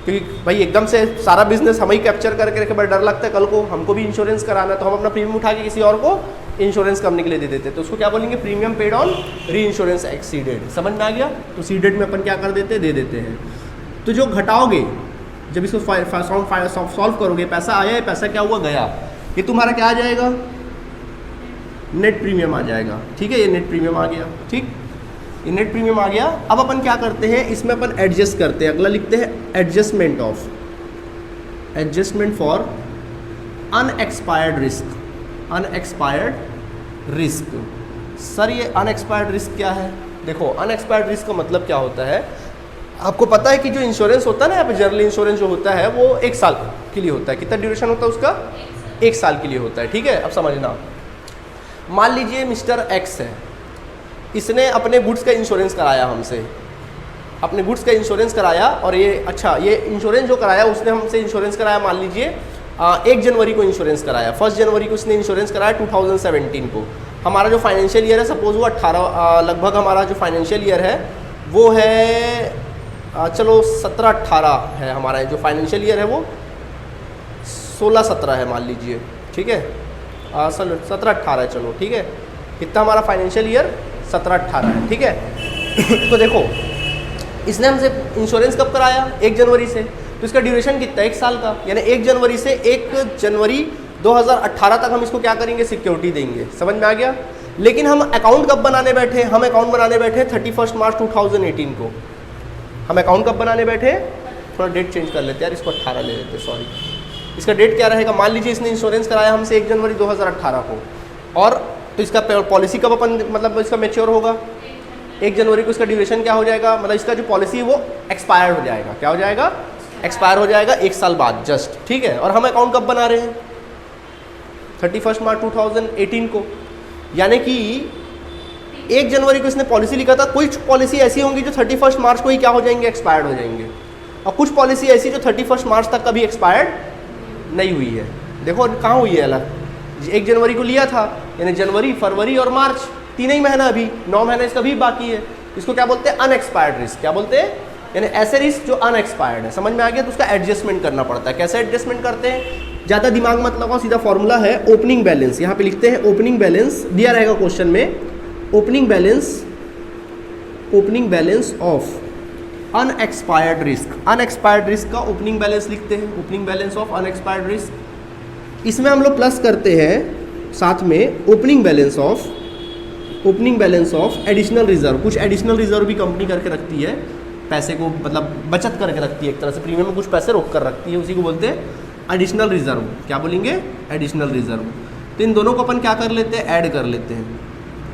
Speaker 1: क्योंकि भाई एकदम से सारा बिजनेस हम ही कैप्चर करके रखे, बड़ा डर लगता है कल को हमको भी इंश्योरेंस कराना है, तो हम अपना प्रीमियम उठा के किसी और को इंश्योरेंस कंपनी के लिए दे देते, तो उसको क्या बोलेंगे, प्रीमियम पेड ऑन री इंश्योरेंस एक्सीडेड। समझ में आ गया? तो सीडेड में अपन क्या कर देते, दे देते हैं। तो जो घटाओगे, जब इसको सॉल्व करोगे, पैसा आया, पैसा क्या हुआ, गया, ये तुम्हारा क्या आ जाएगा, नेट प्रीमियम आ जाएगा। ठीक है, ये नेट प्रीमियम आ गया। ठीक, ये नेट प्रीमियम आ गया। अब अपन क्या करते हैं, इसमें अपन एडजस्ट करते हैं, अगला लिखते हैं adjustment for unexpired risk. Unexpired risk, sir ये अनएक्सपायर्ड रिस्क क्या है? देखो, अनएक्सपायर्ड रिस्क का मतलब क्या होता है, आपको पता है कि जो इंश्योरेंस होता है ना, यहाँ पे जनरल इंश्योरेंस जो होता है वो 1 साल के लिए होता है। कितना ड्यूरेशन होता है उसका? 1 साल के लिए होता है। ठीक है, अब समझना, मान लीजिए मिस्टर एक्स है, इसने अपने गुड्स का इंश्योरेंस कराया हमसे, अपने गुड्स का इंश्योरेंस कराया, और ये अच्छा, ये इंश्योरेंस जो कराया उसने हमसे इंश्योरेंस कराया, मान लीजिए 1 जनवरी को इंश्योरेंस कराया, 1 जनवरी को उसने इंश्योरेंस कराया 2017 को। हमारा जो फाइनेंशियल ईयर है, सपोज वो 18 लगभग हमारा जो फाइनेंशियल ईयर है वो है चलो 17-18 है, हमारा जो फाइनेंशियल ईयर है वो 16-17 है मान लीजिए। ठीक है, 17-18 है, चलो ठीक है, कितना हमारा फाइनेंशियल ईयर 17-18 है। ठीक है, तो देखो इसने हमसे इंश्योरेंस कब कराया, 1 जनवरी से, तो इसका ड्यूरेशन कितना है, 1 साल का, यानी 1 जनवरी से 1 जनवरी 2018 तक हम इसको क्या करेंगे, सिक्योरिटी देंगे। समझ में आ गया? लेकिन हम अकाउंट कब बनाने बैठे, हम अकाउंट बनाने बैठे 31 मार्च 2018 को। हम अकाउंट कब बनाने बैठे, थोड़ा डेट चेंज कर लेते हैं यार, इसको 18 ले लेते, सॉरी, इसका डेट क्या रहेगा, मान लीजिए इसने इंश्योरेंस कराया हमसे 1 जनवरी 2018 को, और तो इसका पॉलिसी कब अपन मतलब इसका मैच्योर होगा, 1 जनवरी को इसका ड्यूरेशन क्या हो जाएगा, मतलब इसका जो पॉलिसी है वो एक्सपायर हो जाएगा। क्या हो जाएगा, एक्सपायर हो जाएगा 1 साल बाद जस्ट। ठीक है, और हम अकाउंट कब बना रहे हैं, 31 मार्च 2018 को, यानी कि 1 जनवरी को इसने पॉलिसी लिखा था। कुछ पॉलिसी ऐसी होंगी जो 31 मार्च को ही क्या हो जाएंगे, एक्सपायर्ड हो जाएंगे, और कुछ पॉलिसी ऐसी जो 31 मार्च तक कभी एक्सपायर्ड नहीं हुई है। देखो कहाँ हुई है अलग, 1 जनवरी को लिया था, यानी जनवरी, फरवरी और मार्च 3 ही महीना, अभी 9 महीना इसका भी बाकी है। इसको क्या बोलते हैं, अनएक्सपायर्ड रिस्क। क्या बोलते हैं, यानी ऐसे रिस्क जो अनएक्सपायर्ड है। समझ में आ गया? तो उसका एडजस्टमेंट करना पड़ता है। कैसे एडजस्टमेंट करते हैं, ज़्यादा दिमाग मत लगाओ, सीधा फॉर्मूला है ओपनिंग बैलेंस। यहाँ पे लिखते हैं ओपनिंग बैलेंस, दिया रहेगा क्वेश्चन में, opening balance of unexpired risk. Unexpired risk का ओपनिंग बैलेंस लिखते हैं, opening balance of unexpired risk. इसमें हम लोग प्लस करते हैं साथ में opening balance of additional reserve. कुछ एडिशनल रिजर्व भी कंपनी करके रखती है, पैसे को मतलब बचत करके रखती है, एक तरह से प्रीमियम में कुछ पैसे रोक कर रखती है, उसी को बोलते हैं एडिशनल रिजर्व। क्या बोलेंगे, एडिशनल रिजर्व। तो इन दोनों को अपन क्या कर लेते हैं, ऐड कर लेते हैं,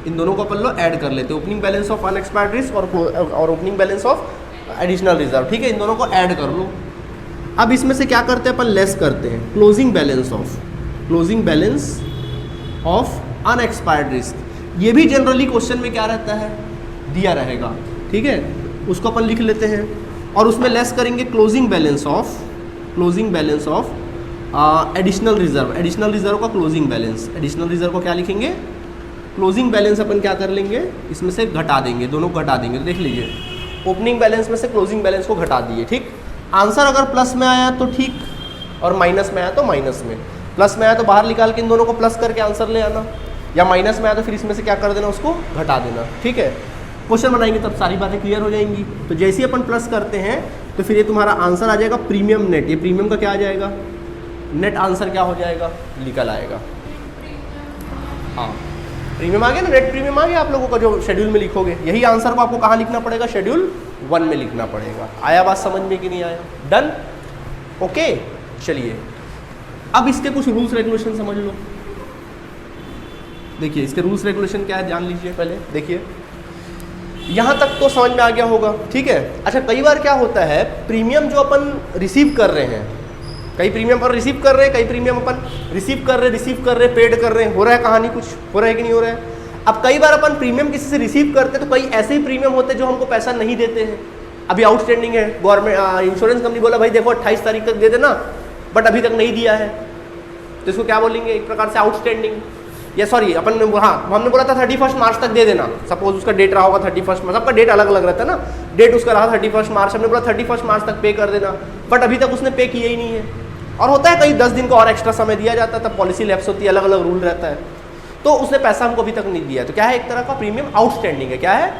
Speaker 1: इन दोनों को अपन लोग ऐड कर लेते हैं, opening balance of unexpired risk और opening balance of additional reserve. ठीक है, इन दोनों को ऐड कर लो। अब इसमें से क्या करते हैं अपन, लेस करते हैं, closing balance of unexpired risk. ये भी जनरली क्वेश्चन में क्या रहता है, दिया रहेगा। ठीक है, उसको अपन लिख लेते हैं, और उसमें लेस करेंगे closing balance of additional reserve. Additional reserve का क्लोजिंग बैलेंस, एडिशनल रिजर्व को क्या लिखेंगे, क्लोजिंग बैलेंस अपन क्या कर लेंगे, इसमें से घटा देंगे, दोनों को घटा देंगे। तो देख लीजिए, ओपनिंग बैलेंस में से क्लोजिंग बैलेंस को घटा दिए। ठीक, आंसर अगर प्लस में आया तो ठीक, और माइनस में आया तो माइनस में। प्लस में आया तो बाहर निकाल के इन दोनों को प्लस करके आंसर ले आना, या माइनस में आया तो फिर इसमें से क्या कर देना, उसको घटा देना। ठीक है, क्वेश्चन बनाएंगे तब सारी बातें क्लियर हो जाएंगी। तो जैसे ही अपन प्लस करते हैं तो फिर ये तुम्हारा आंसर आ जाएगा प्रीमियम नेट। ये प्रीमियम का क्या आ जाएगा, नेट आंसर क्या हो जाएगा, निकल आएगा। हाँ, प्रीमियम आ गया ना, नेट प्रीमियम आ गया आप लोगों का जो शेड्यूल में लिखोगे। यही आंसर को आपको कहाँ लिखना पड़ेगा, शेड्यूल 1 में लिखना पड़ेगा। आया बात समझ में कि नहीं आया? Done, okay. चलिए अब इसके कुछ रूल्स रेगुलेशन समझ लो। देखिए इसके रूल्स रेगुलेशन क्या है, जान लीजिए पहले। देखिए यहाँ तक तो समझ में आ गया होगा, ठीक है। अच्छा, कई बार क्या होता है, प्रीमियम जो अपन रिसीव कर रहे हैं, कई प्रीमियम पर रिसीव कर रहे हैं, कई प्रीमियम अपन रिसीव कर रहे, पेड कर रहे हैं, हो रहा है कहानी, कुछ हो रहा है कि नहीं हो रहा है। अब कई बार अपन प्रीमियम किसी से रिसीव करते हैं तो कई ऐसे ही प्रीमियम होते हैं जो हमको पैसा नहीं देते हैं, अभी आउटस्टैंडिंग है। गवर्नमेंट इंश्योरेंस कंपनी बोला भाई देखो 28 तारीख तक दे देना, बट अभी तक नहीं दिया है। तो इसको क्या बोलेंगे, एक प्रकार से आउटस्टैंडिंग, या सॉरी अपन ने हाँ हमने बोला था 31 मार्च तक दे देना, सपोज उसका डेट रहा होगा 31 मार्च, सबका डेट अलग अलग रहता है ना, डेट उसका रहा 31 मार्च, हमने बोला 31 मार्च तक पे कर देना, बट अभी तक उसने पे किया ही नहीं है, और होता है कहीं 10 दिन का और एक्स्ट्रा समय दिया जाता है, तब पॉलिसी लैप्स होती है, अलग अलग रूल रहता है, तो उसने पैसा हमको अभी तक नहीं दिया, तो क्या है, एक तरह का प्रीमियम आउटस्टैंडिंग है, क्या है,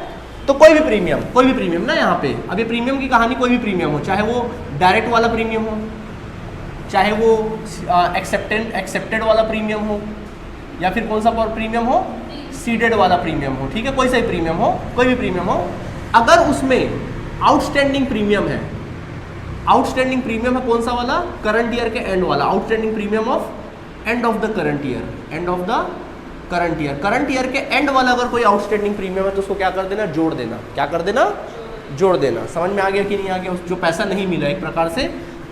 Speaker 1: तो कोई भी प्रीमियम ना यहाँ पे, अब ये प्रीमियम की कहानी कोई भी प्रीमियम हो, चाहे वो डायरेक्ट वाला प्रीमियम हो, चाहे वो एक्सेप्टेड वाला प्रीमियम हो, या फिर कौन सा प्रीमियम हो, सीडेड वाला प्रीमियम हो, ठीक है, कोई सा भी प्रीमियम हो, कोई भी प्रीमियम हो, अगर उसमें आउटस्टैंडिंग प्रीमियम है, आउटस्टैंडिंग प्रीमियम है कौन सा वाला, करंट ईयर के एंड वाला, outstanding premium of end of the current year, end of the current year के एंड वाला अगर कोई आउटस्टैंडिंग प्रीमियम है तो उसको क्या कर देना, जोड़ देना, क्या कर देना, जोड़ देना। समझ में आ गया कि नहीं आ गया, जो पैसा नहीं मिला, एक प्रकार से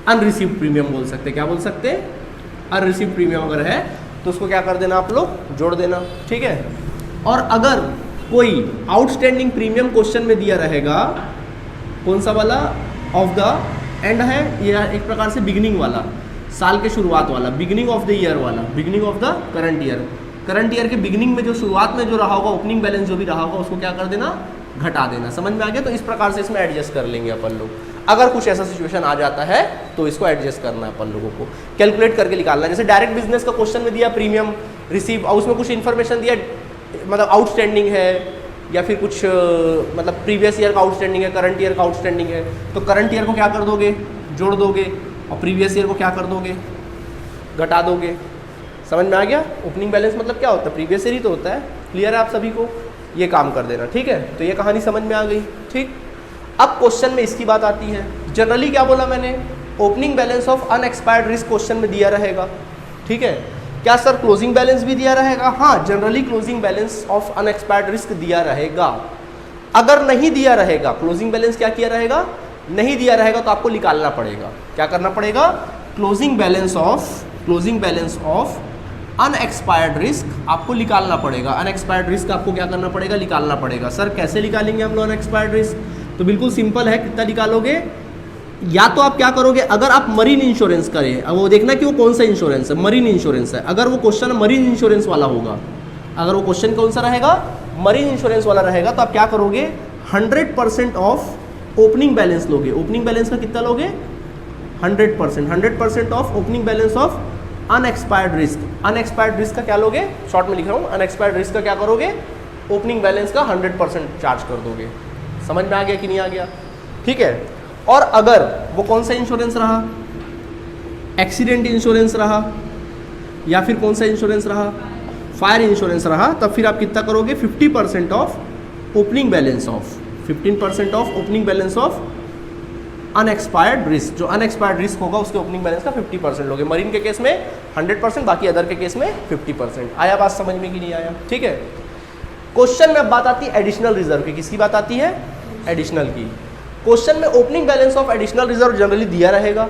Speaker 1: अनरिसीव्ड प्रीमियम बोल सकते, क्या बोल सकते, अनरिसीव्ड प्रीमियम अगर है तो उसको क्या कर देना आप लोग, जोड़ देना, ठीक है। और अगर कोई आउटस्टैंडिंग प्रीमियम क्वेश्चन में दिया रहेगा, कौन सा वाला, ऑफ द एंड है, या एक प्रकार से बिगिनिंग वाला, साल के शुरुआत वाला, बिगिनिंग ऑफ द ईयर वाला, beginning of the current year के बिगिनिंग में जो शुरुआत में जो रहा होगा, ओपनिंग बैलेंस जो भी रहा होगा, उसको क्या कर देना, घटा देना। समझ में आ गया, तो इस प्रकार से इसमें एडजस्ट कर लेंगे अपन लोग, अगर कुछ ऐसा सिचुएशन आ जाता है तो इसको एडजस्ट करना है अपन लोगों को, कैलकुलेट करके निकालना है। जैसे डायरेक्ट बिजनेस का क्वेश्चन में दिया प्रीमियम रिसीव, और उसमें कुछ इन्फॉर्मेशन दिया, मतलब आउटस्टैंडिंग है, या फिर कुछ मतलब प्रीवियस ईयर का आउटस्टैंडिंग है, करंट ईयर का आउटस्टैंडिंग है, तो करंट ईयर को क्या कर दोगे, जोड़ दोगे, और प्रीवियस ईयर को क्या कर दोगे, घटा दोगे। समझ में आ गया, ओपनिंग बैलेंस मतलब क्या होता है, प्रीवियस ईयर ही तो होता है, क्लियर है आप सभी को, ये काम कर देना, ठीक है। तो ये कहानी समझ में आ गई, ठीक। अब क्वेश्चन में इसकी बात आती है, जनरली क्या बोला मैंने, opening balance of unexpired risk question में दिया रहेगा, ठीक है। क्या सर क्लोजिंग बैलेंस भी दिया रहेगा, हाँ, generally closing balance of unexpired risk दिया रहेगा। अगर नहीं दिया रहेगा, क्लोजिंग बैलेंस क्या किया रहेगा, नहीं दिया रहेगा, तो आपको निकालना पड़ेगा, क्या करना पड़ेगा, closing balance of unexpired risk आपको निकालना पड़ेगा। अनएक्सपायर्ड रिस्क आपको क्या करना पड़ेगा, निकालना पड़ेगा। सर कैसे निकालेंगे हम लोग अनएक्सपायर्ड रिस्क, तो बिल्कुल सिंपल है, कितना निकालोगे, या तो आप क्या करोगे, अगर आप मरीन इंश्योरेंस करें, अब वो देखना कि वो कौन सा इंश्योरेंस है, मरीन इंश्योरेंस है, अगर वो क्वेश्चन मरीन इंश्योरेंस वाला होगा, अगर वो क्वेश्चन कौन सा रहेगा, मरीन इंश्योरेंस वाला रहेगा, तो आप क्या करोगे, 100% ऑफ ओपनिंग बैलेंस लोगे। ओपनिंग बैलेंस का कितना लोगे, 100% of opening balance of unexpired risk. Unexpired risk का क्या लोगे, शॉर्ट में लिख रहा हूँ, अनएक्सपायर्ड रिस्क का क्या करोगे, ओपनिंग बैलेंस का 100% चार्ज कर दोगे। समझ में आ गया कि नहीं आ गया, ठीक है। और अगर वो कौन सा इंश्योरेंस रहा, एक्सीडेंट इंश्योरेंस रहा, या फिर कौन सा इंश्योरेंस रहा, फायर इंश्योरेंस रहा, तब फिर आप कितना करोगे, 50% of opening balance of 15% of opening balance of unexpired risk. जो अनएक्सपायर्ड रिस्क होगा उसके ओपनिंग बैलेंस का 50% लोगे। मरीन के केस में 100%, बाकी अदर के केस में 50%। आया बात समझ में कि नहीं आया, ठीक है। क्वेश्चन में अब बात आती है एडिशनल रिजर्व की। किसकी बात आती है, एडिशनल की। क्वेश्चन में opening balance of additional reserve generally दिया रहेगा।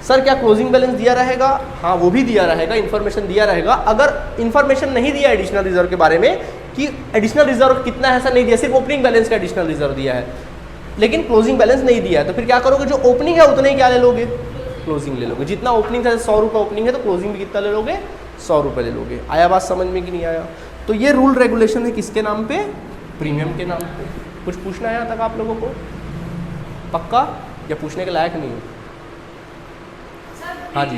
Speaker 1: सर क्या क्लोजिंग बैलेंस दिया रहेगा, हाँ वो भी दिया रहेगा, इन्फॉर्मेशन दिया रहेगा। अगर इन्फॉर्मेशन नहीं दिया एडिशनल रिजर्व के बारे में कि एडिशनल रिजर्व कितना है, ऐसा नहीं दिया, सिर्फ ओपनिंग बैलेंस का एडिशनल रिजर्व दिया है, लेकिन क्लोजिंग बैलेंस नहीं दिया है, तो फिर क्या करोगे, जो ओपनिंग है उतने ही क्या ले लोगे, क्लोजिंग ले लोगे। जितना ओपनिंग था, 100 रुपये ओपनिंग है तो क्लोजिंग भी कितना ले लोगे, 100 रुपये ले लोगे। आया बात समझ में कि नहीं आया। तो ये रूल रेगुलेशन है किसके नाम पे, प्रीमियम के नाम पे। कुछ पूछना है तक आप लोगों को, पक्का या पूछने के लायक नहीं हो? हाँ जी,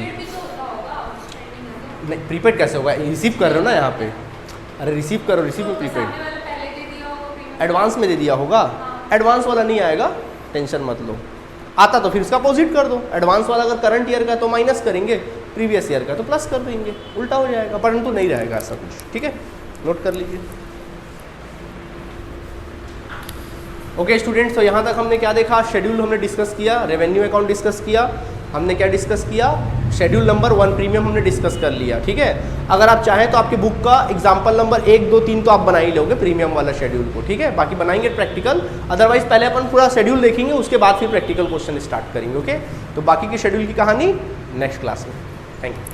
Speaker 1: नहीं प्रीपेड कैसे होगा, रिसीव कर रहे हो ना यहाँ पे, अरे रिसीव करो, रिसीव में प्रीपेड एडवांस में दे दिया होगा, एडवांस वाला नहीं आएगा, टेंशन मत लो। आता तो फिर इसका अपोजिट कर दो, एडवांस वाला अगर करंट ईयर का तो माइनस करेंगे, प्रीवियस ईयर का तो प्लस कर देंगे, उल्टा हो जाएगा, परंतु नहीं रहेगा ऐसा कुछ, ठीक है, नोट कर लीजिए। ओके स्टूडेंट्स, तो यहाँ तक हमने क्या देखा, शेड्यूल हमने डिस्कस किया, रेवेन्यू अकाउंट डिस्कस किया, हमने क्या डिस्कस किया, शेड्यूल नंबर 1 प्रीमियम हमने डिस्कस कर लिया, ठीक है। अगर आप चाहें तो आपके बुक का एग्जाम्पल नंबर 1, 2, 3 तो आप बना ही लोगे प्रीमियम वाला शेड्यूल को, ठीक है। बाकी बनाएंगे प्रैक्टिकल, अदरवाइज पहले अपन पूरा शेड्यूल देखेंगे, उसके बाद फिर प्रैक्टिकल क्वेश्चन स्टार्ट करेंगे, ओके। तो बाकी के शेड्यूल की कहानी नेक्स्ट क्लास में। Thank you.